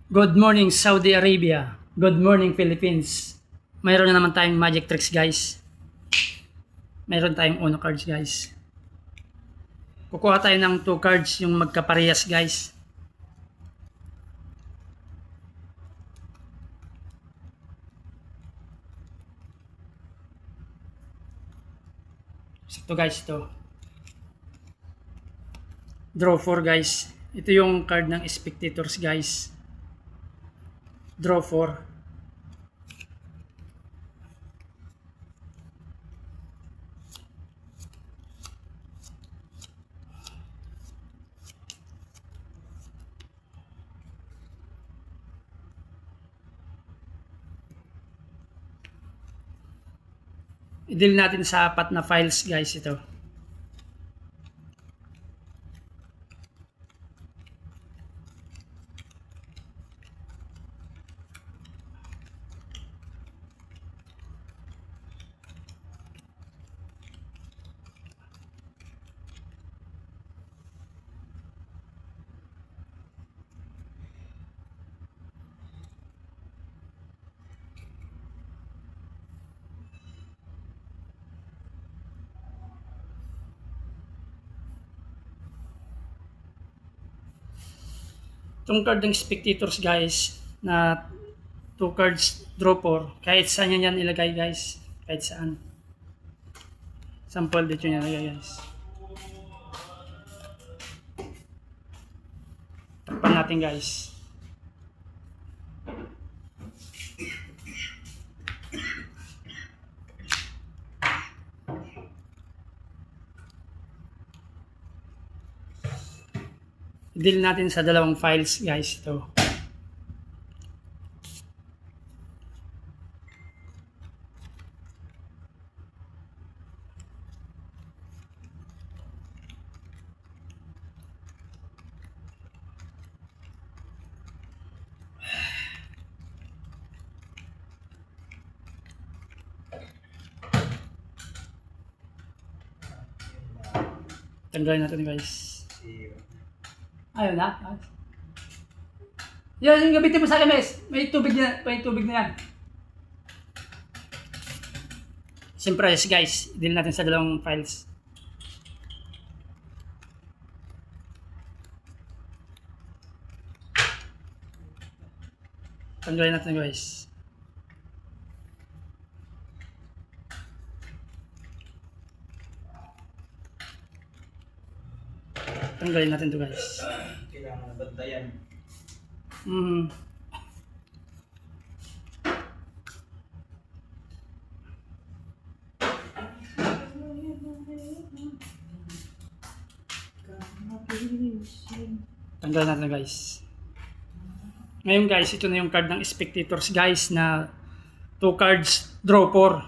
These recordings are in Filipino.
Good morning Saudi Arabia. Good morning Philippines. Mayroon na naman tayong magic tricks guys. Mayroon tayong Uno cards guys. Kukuha tayo ng 2 cards yung magkaparehas guys. Ito guys, ito. Draw 4 guys. Ito yung card ng spectators guys. Draw 4. I-deal natin sa 4 na files guys ito. Itong card ng spectators guys na 2 cards draw 4, kahit saan yan ilagay guys, kahit saan. Sample dito nyo ilagay guys. Takpan natin guys. I-deal natin sa dalawang files guys ito. Tanggalin natin guys. Ayaw na? Yan, yung gabitin mo sa akin, mes. May tubig na yan. Siyempre, guys, i-deal natin sa dalawang files. Tanggalin natin guys. Tanggalin natin to guys. Kailangan bantayan. Tanggalin natin guys. Ngayon guys, ito na yung card ng spectators guys na 2 cards draw 4.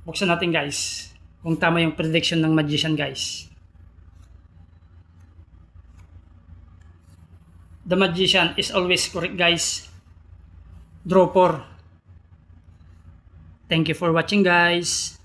Buksan natin guys kung tama yung prediction ng magician guys. The magician is always correct guys. Draw 4. Thank you for watching guys.